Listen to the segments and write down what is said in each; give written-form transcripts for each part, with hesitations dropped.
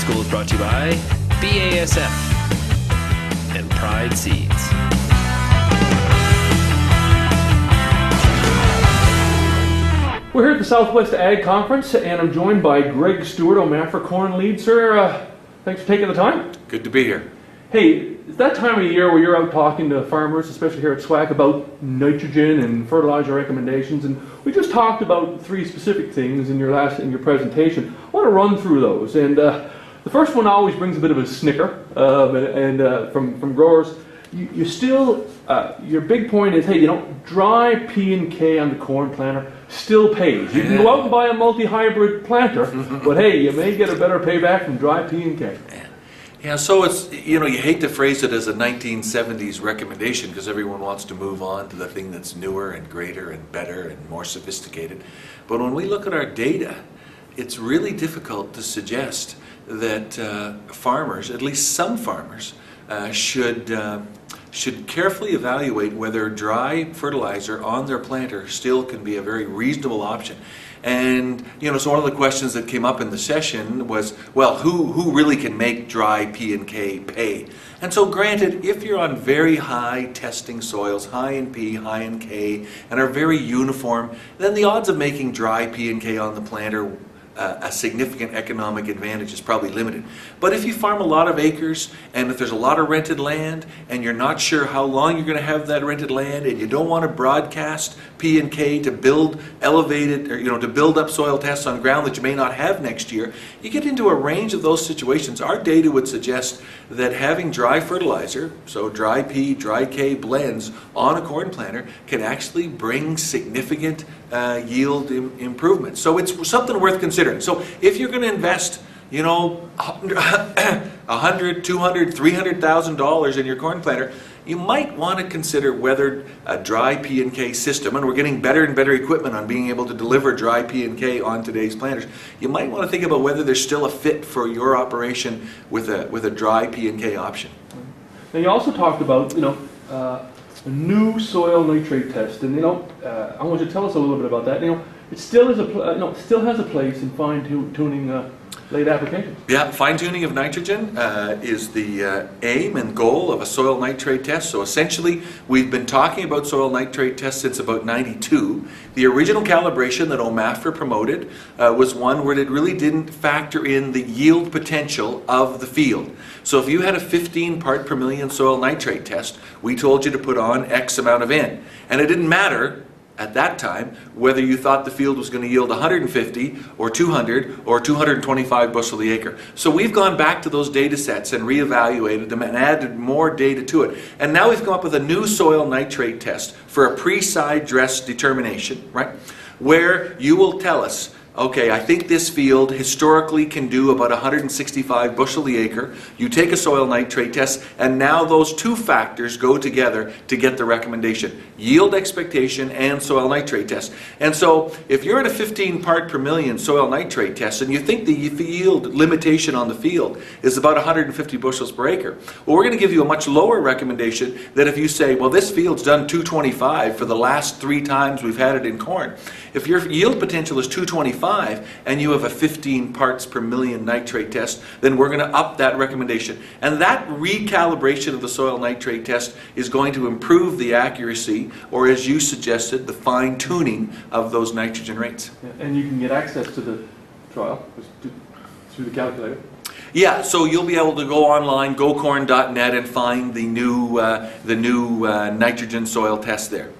School is brought to you by BASF and Pride Seeds. We're here at the Southwest Ag Conference, and I'm joined by Greg Stewart, OMAFRA Corn Lead. Sir, thanks for taking the time. Good to be here. Hey, it's that time of year where you're out talking to farmers, especially here at SWAC, about nitrogen and fertilizer recommendations, and we just talked about three specific things in your presentation. I want to run through those, and the first one always brings a bit of a snicker, from growers. You still, your big point is, hey, dry P&K on the corn planter still pays. You can go out and buy a multi-hybrid planter, but hey, you may get a better payback from dry P&K. Yeah, so it's, you hate to phrase it as a 1970s recommendation because everyone wants to move on to the thing that's newer and greater and better and more sophisticated. But when we look at our data, it's really difficult to suggest that farmers, at least some farmers, should carefully evaluate whether dry fertilizer on their planter still can be a very reasonable option. And so one of the questions that came up in the session was, well, who really can make dry P&K pay? And so granted, if you're on very high testing soils, high in P, high in K, and are very uniform, then the odds of making dry P&K on the planter a significant economic advantage is probably limited. But if you farm a lot of acres, and if there's a lot of rented land, and you're not sure how long you're going to have that rented land, and you don't want to broadcast P&K to build elevated, or to build up soil tests on ground that you may not have next year, you get into a range of those situations. Our data would suggest that having dry fertilizer, so dry P, dry K blends on a corn planter, can actually bring significant yield improvements. So it's something worth considering. So if you're going to invest, $100,000, $200,000, $300,000 in your corn planter, you might want to consider whether a dry P&K system, and we're getting better and better equipment on being able to deliver dry P&K on today's planters, you might want to think about whether there's still a fit for your operation with a dry P&K option. Now you also talked about, a new soil nitrate test, and I want you to tell us a little bit about that. It still is still has a place in fine-tuning late applications. Yeah, fine-tuning of nitrogen is the aim and goal of a soil nitrate test. So essentially, we've been talking about soil nitrate tests since about '92. The original calibration that OMAFRA promoted was one where it really didn't factor in the yield potential of the field. So if you had a 15 part per million soil nitrate test, we told you to put on X amount of N. And it didn't matter at that time whether you thought the field was going to yield 150 or 200 or 225 bushel the acre. So we've gone back to those data sets and reevaluated them and added more data to it. And now we've come up with a new soil nitrate test for a pre-side dress determination, right? Where you will tell us, okay, I think this field historically can do about 165 bushel the acre. You take a soil nitrate test, and now those two factors go together to get the recommendation. Yield expectation and soil nitrate test. And so if you're at a 15 part per million soil nitrate test and you think the yield limitation on the field is about 150 bushels per acre, well, we're going to give you a much lower recommendation than if you say, well, this field's done 225 for the last 3 times we've had it in corn. If your yield potential is 225 and you have a 15 parts per million nitrate test, then we're going to up that recommendation. And that recalibration of the soil nitrate test is going to improve the accuracy, or as you suggested, the fine-tuning of those nitrogen rates. Yeah, and you can get access to the trial through the calculator. Yeah, so you'll be able to go online, gocorn.net, and find the new nitrogen soil test there.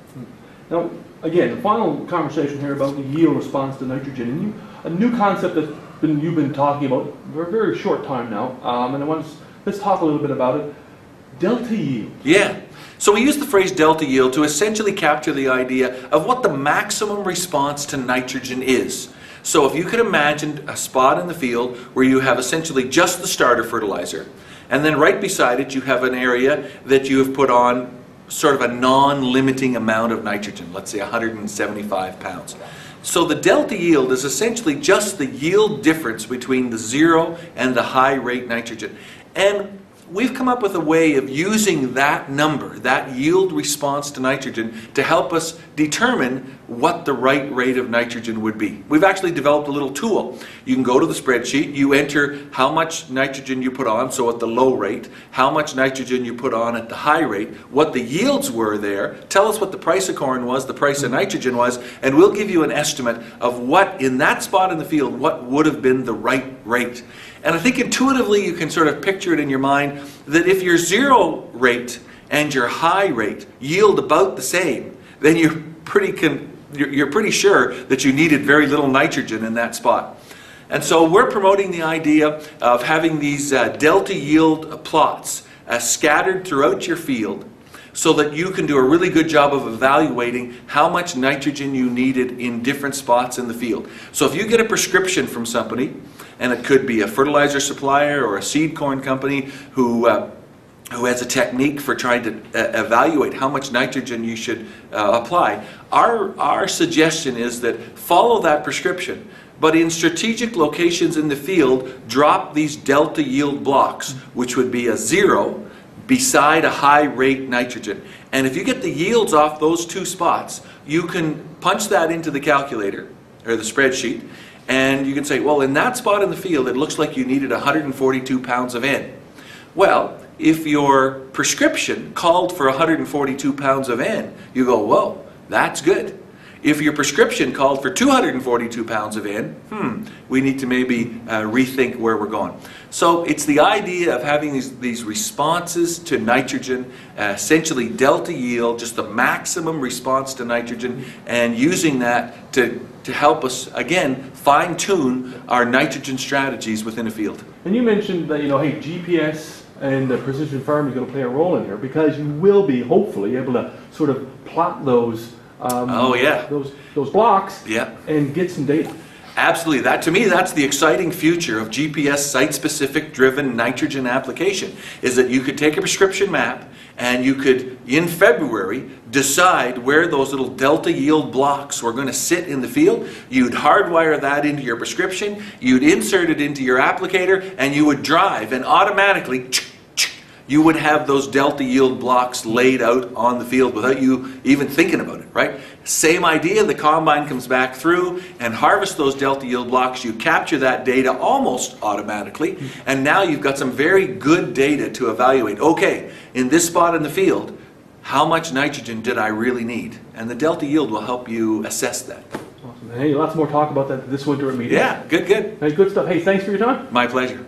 Now, again, the final conversation here about the yield response to nitrogen, and a new concept that you've been talking about for a very short time now, and let's talk a little bit about it. Delta yield. Yeah. So we use the phrase delta yield to essentially capture the idea of what the maximum response to nitrogen is. So if you could imagine a spot in the field where you have essentially just the starter fertilizer, and then right beside it you have an area that you have put on sort of a non-limiting amount of nitrogen, let's say 175 pounds. So the delta yield is essentially just the yield difference between the zero and the high rate nitrogen. And we've come up with a way of using that number, that yield response to nitrogen, to help us determine what the right rate of nitrogen would be. We've actually developed a little tool. You can go to the spreadsheet, you enter how much nitrogen you put on, so at the low rate, how much nitrogen you put on at the high rate, what the yields were there, tell us what the price of corn was, the price of nitrogen was, and we'll give you an estimate of what, in that spot in the field, what would have been the right rate. And I think intuitively you can sort of picture it in your mind that if your zero rate and your high rate yield about the same, then you're pretty sure that you needed very little nitrogen in that spot. And so we're promoting the idea of having these delta yield plots scattered throughout your field, so that you can do a really good job of evaluating how much nitrogen you needed in different spots in the field. So if you get a prescription from somebody, and it could be a fertilizer supplier or a seed corn company who has a technique for trying to evaluate how much nitrogen you should apply, our suggestion is that follow that prescription, but in strategic locations in the field, drop these delta yield blocks, which would be a 0 beside a high rate nitrogen. And if you get the yields off those two spots, you can punch that into the calculator or the spreadsheet, and you can say, well, in that spot in the field it looks like you needed 142 pounds of N. Well, if your prescription called for 142 pounds of N, you go, whoa, that's good. If your prescription called for 242 pounds of N, we need to maybe rethink where we're going. So it's the idea of having these responses to nitrogen, essentially delta yield, just the maximum response to nitrogen, and using that to help us, again, fine-tune our nitrogen strategies within a field. And you mentioned that, hey, GPS and precision farming is going to play a role in here, because you will be hopefully able to sort of plot those those blocks, and get some data. Absolutely. That, to me, that's the exciting future of GPS site-specific driven nitrogen application, is that you could take a prescription map and you could, in February, decide where those little delta yield blocks were going to sit in the field. You'd hardwire that into your prescription, you'd insert it into your applicator, and you would drive, and automatically you would have those delta yield blocks laid out on the field without you even thinking about it, right? Same idea, the combine comes back through and harvests those delta yield blocks. You capture that data almost automatically, and now you've got some very good data to evaluate. Okay, in this spot in the field, how much nitrogen did I really need? And the delta yield will help you assess that. Awesome. Hey, lots more talk about that this winter at meeting. Yeah, good. Hey, good stuff. Hey, thanks for your time. My pleasure.